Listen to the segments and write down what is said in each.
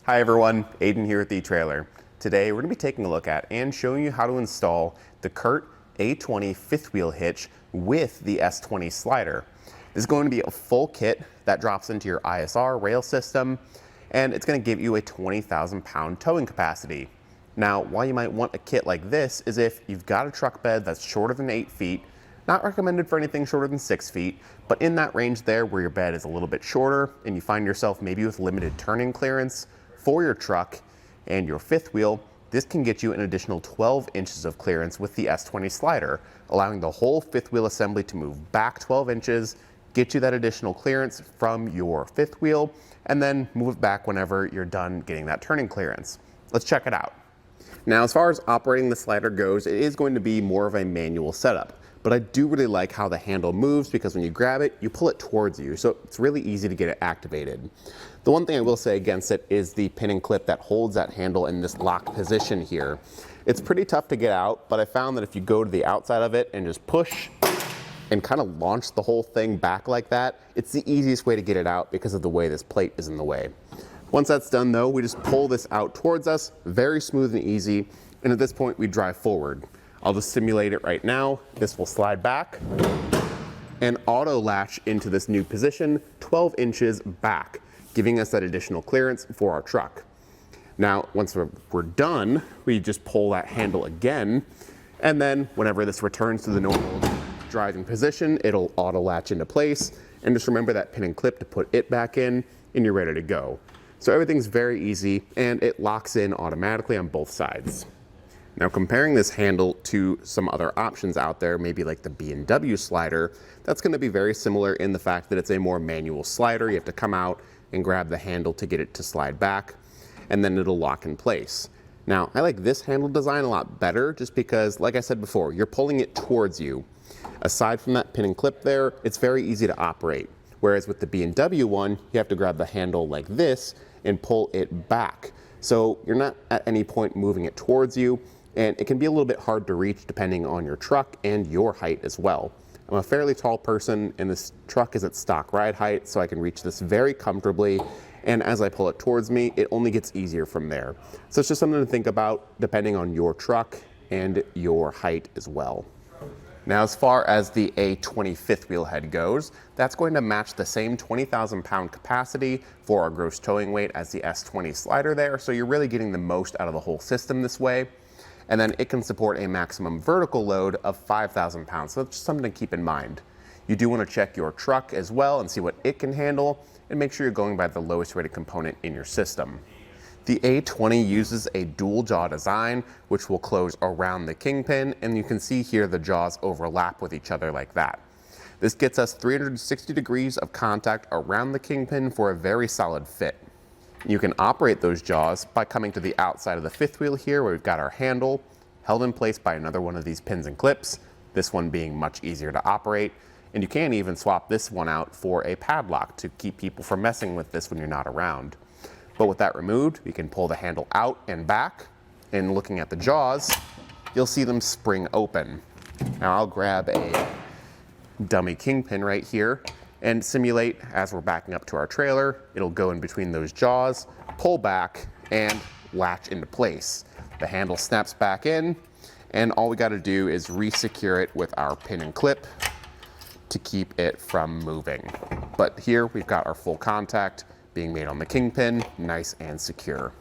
Hi everyone, Aiden here at the etrailer. Today we're going to be taking a look at and showing you how to install the Curt A20 fifth wheel hitch with the S20 slider. This is going to be a full kit that drops into your ISR rail system, and it's going to give you a 20,000 pound towing capacity. Now, why you might want a kit like this is if you've got a truck bed that's shorter than 8 feet, not recommended for anything shorter than 6 feet, but in that range there where your bed is a little bit shorter and you find yourself maybe with limited turning clearance for your truck and your fifth wheel, this can get you an additional 12 inches of clearance with the S20 slider, allowing the whole fifth wheel assembly to move back 12 inches, get you that additional clearance from your fifth wheel, and then move it back whenever you're done getting that turning clearance. Let's check it out. Now, as far as operating the slider goes, it is going to be more of a manual setup, but I do really like how the handle moves because when you grab it, you pull it towards you, so it's really easy to get it activated. The one thing I will say against it is the pin and clip that holds that handle in this locked position here. It's pretty tough to get out, but I found that if you go to the outside of it and just push and kind of launch the whole thing back like that, it's the easiest way to get it out because of the way this plate is in the way. Once that's done though, we just pull this out towards us, very smooth and easy, and at this point we drive forward. I'll just simulate it right now. This will slide back and auto latch into this new position 12 inches back, giving us that additional clearance for our truck. Now, once we're done, we just pull that handle again, and then whenever this returns to the normal driving position, it'll auto latch into place, and just remember that pin and clip to put it back in, and you're ready to go. So everything's very easy, and it locks in automatically on both sides. Now, comparing this handle to some other options out there, maybe like the B&W slider, that's going to be very similar in the fact that it's a more manual slider. You have to come out and grab the handle to get it to slide back, and then it'll lock in place. Now, I like this handle design a lot better just because, like I said before, you're pulling it towards you. Aside from that pin and clip there, it's very easy to operate. Whereas with the B&W one, you have to grab the handle like this and pull it back. So you're not at any point moving it towards you, and it can be a little bit hard to reach depending on your truck and your height as well. I'm a fairly tall person, and this truck is at stock ride height, so I can reach this very comfortably, and as I pull it towards me, it only gets easier from there. So it's just something to think about depending on your truck and your height as well. Now, as far as the A20 fifth wheel head goes, that's going to match the same 20,000 pound capacity for our gross towing weight as the S20 slider there, so you're really getting the most out of the whole system this way. And then it can support a maximum vertical load of 5,000 pounds, so that's just something to keep in mind. You do want to check your truck as well and see what it can handle, and make sure you're going by the lowest rated component in your system. The A20 uses a dual jaw design, which will close around the kingpin, and you can see here the jaws overlap with each other like that. This gets us 360 degrees of contact around the kingpin for a very solid fit. You can operate those jaws by coming to the outside of the fifth wheel here where we've got our handle held in place by another one of these pins and clips, this one being much easier to operate, and you can even swap this one out for a padlock to keep people from messing with this when you're not around. But with that removed, we can pull the handle out and back, and looking at the jaws, you'll see them spring open. Now I'll grab a dummy kingpin right here and simulate as we're backing up to our trailer. It'll go in between those jaws, pull back, and latch into place. The handle snaps back in, and all we gotta do is re-secure it with our pin and clip to keep it from moving. But here we've got our full contact being made on the kingpin, nice and secure.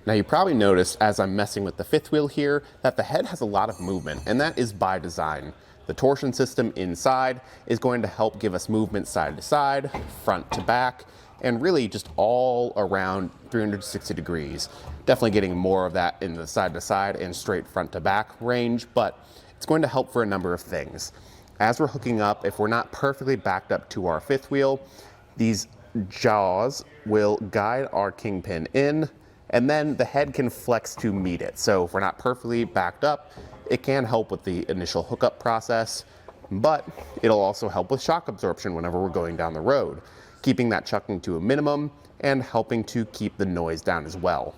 Now, you probably noticed as I'm messing with the fifth wheel here that the head has a lot of movement, and that is by design. The torsion system inside is going to help give us movement side to side, front to back, and really just all around 360 degrees. Definitely getting more of that in the side to side and straight front to back range, but it's going to help for a number of things. As we're hooking up, if we're not perfectly backed up to our fifth wheel, these jaws will guide our kingpin in, and then the head can flex to meet it. So if we're not perfectly backed up, it can help with the initial hookup process, but it'll also help with shock absorption whenever we're going down the road, keeping that chucking to a minimum and helping to keep the noise down as well.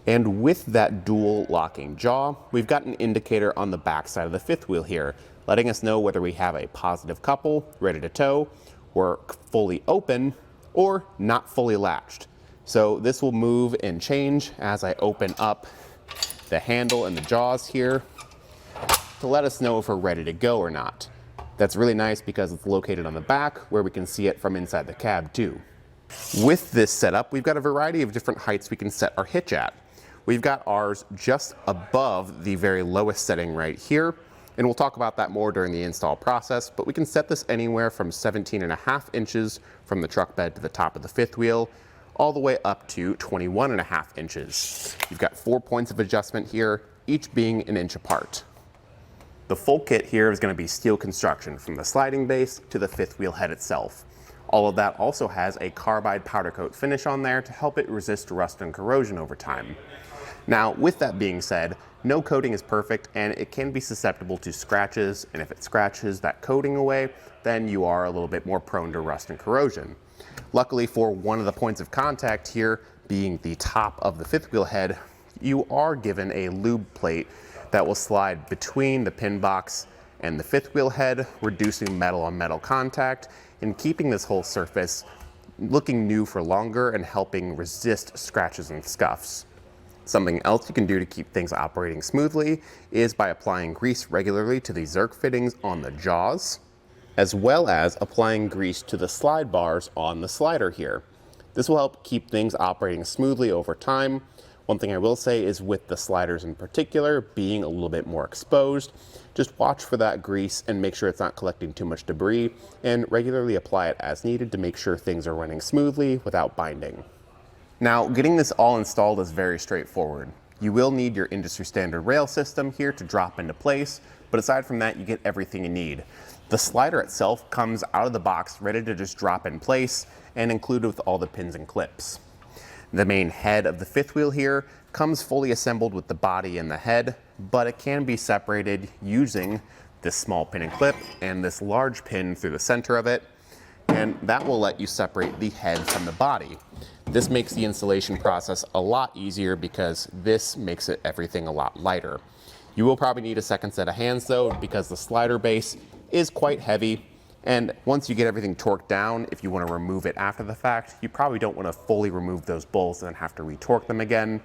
And with that dual locking jaw, we've got an indicator on the back side of the fifth wheel here, letting us know whether we have a positive couple ready to tow, we're fully open, or not fully latched. So this will move and change as I open up the handle and the jaws here to let us know if we're ready to go or not. That's really nice because it's located on the back where we can see it from inside the cab too. With this setup, we've got a variety of different heights we can set our hitch at. We've got ours just above the very lowest setting right here, and we'll talk about that more during the install process, but we can set this anywhere from 17.5 inches from the truck bed to the top of the fifth wheel, all the way up to 21.5 inches. You've got 4 points of adjustment here, each being an inch apart. The full kit here is going to be steel construction from the sliding base to the fifth wheel head itself. All of that also has a carbide powder coat finish on there to help it resist rust and corrosion over time. Now, with that being said, no coating is perfect and it can be susceptible to scratches, and if it scratches that coating away, then you are a little bit more prone to rust and corrosion. Luckily for one of the points of contact here, being the top of the fifth wheel head, you are given a lube plate that will slide between the pin box and the fifth wheel head, reducing metal on metal contact and keeping this whole surface looking new for longer and helping resist scratches and scuffs. Something else you can do to keep things operating smoothly is by applying grease regularly to the Zerk fittings on the jaws, as well as applying grease to the slide bars on the slider here. This will help keep things operating smoothly over time. One thing I will say is with the sliders in particular being a little bit more exposed, just watch for that grease and make sure it's not collecting too much debris, and regularly apply it as needed to make sure things are running smoothly without binding. Now, getting this all installed is very straightforward. You will need your industry standard rail system here to drop into place, but aside from that, you get everything you need. The slider itself comes out of the box ready to just drop in place and included with all the pins and clips. The main head of the fifth wheel here comes fully assembled with the body and the head, but it can be separated using this small pin and clip and this large pin through the center of it, and that will let you separate the head from the body. This makes the installation process a lot easier because this makes everything a lot lighter. You will probably need a second set of hands though, because the slider base is quite heavy, and once you get everything torqued down, if you want to remove it after the fact, you probably don't want to fully remove those bolts and then have to retorque them again.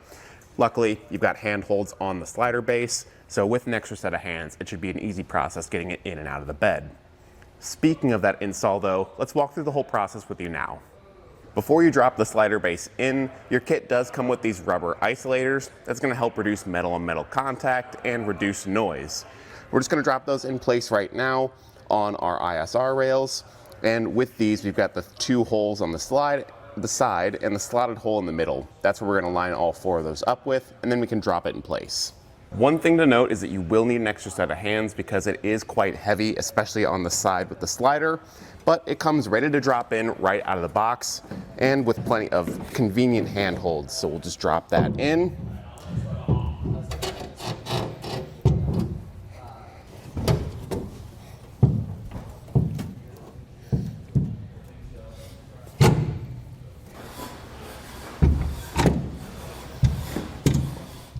Luckily, you've got handholds on the slider base, so with an extra set of hands, it should be an easy process getting it in and out of the bed. Speaking of that install though, let's walk through the whole process with you now. Before you drop the slider base in, your kit does come with these rubber isolators. That's going to help reduce metal on metal contact and reduce noise. We're just going to drop those in place right now on our ISR rails, and with these we've got the 2 holes on the side and the slotted hole in the middle. That's where we're going to line all 4 of those up with, and then we can drop it in place. One thing to note is that you will need an extra set of hands because it is quite heavy, especially on the side with the slider, but it comes ready to drop in right out of the box and with plenty of convenient hand holds. So we'll just drop that in.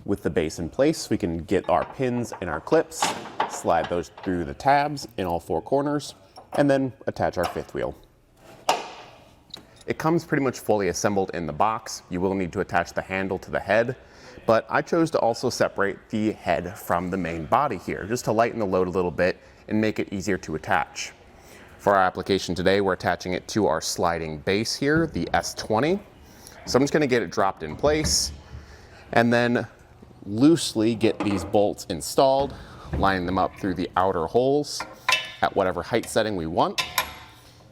With the base in place, we can get our pins and our clips, slide those through the tabs in all 4 corners, and then attach our fifth wheel. It comes pretty much fully assembled in the box. You will need to attach the handle to the head, but I chose to also separate the head from the main body here, just to lighten the load a little bit and make it easier to attach. For our application today, we're attaching it to our sliding base here, the S20. So I'm just gonna get it dropped in place, and then loosely get these bolts installed, lining them up through the outer holes at whatever height setting we want,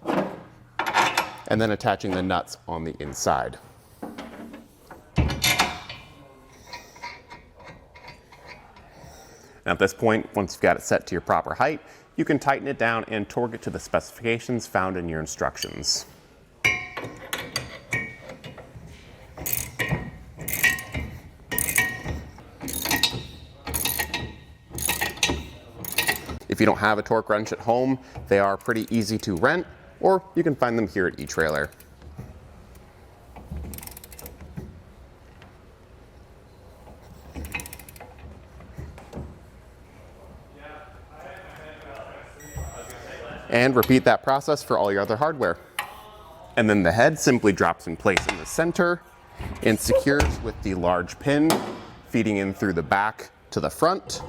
and then attaching the nuts on the inside. Now at this point, once you've got it set to your proper height, you can tighten it down and torque it to the specifications found in your instructions. If you don't have a torque wrench at home, they are pretty easy to rent, or you can find them here at etrailer. And repeat that process for all your other hardware. And then the head simply drops in place in the center, and secures with the large pin feeding in through the back to the front,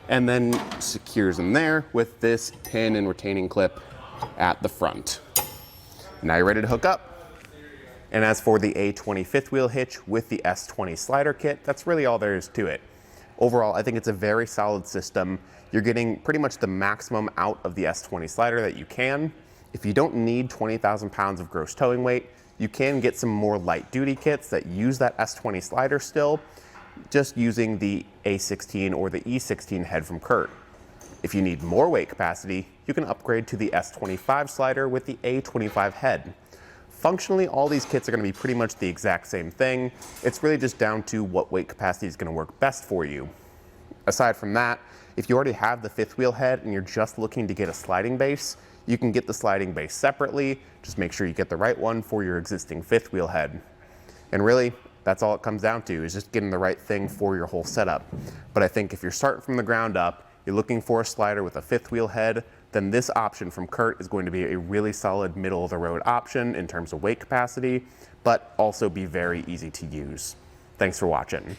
and then secures in there with this pin and retaining clip at the front. Now you're ready to hook up. And as for the A20 fifth wheel hitch with the S20 slider kit, that's really all there is to it. Overall, I think it's a very solid system. You're getting pretty much the maximum out of the S20 slider that you can. If you don't need 20,000 pounds of gross towing weight, you can get some more light duty kits that use that S20 slider still, just using the A16 or the E16 head from Curt. If you need more weight capacity, you can upgrade to the S25 slider with the A25 head. Functionally, all these kits are going to be pretty much the exact same thing. It's really just down to what weight capacity is going to work best for you. Aside from that, if you already have the fifth wheel head and you're just looking to get a sliding base, you can get the sliding base separately. Just make sure you get the right one for your existing fifth wheel head. And really, that's all it comes down to, is just getting the right thing for your whole setup. But I think if you're starting from the ground up, you're looking for a slider with a fifth wheel head, then this option from Curt is going to be a really solid middle of the road option in terms of weight capacity, but also be very easy to use. Thanks for watching.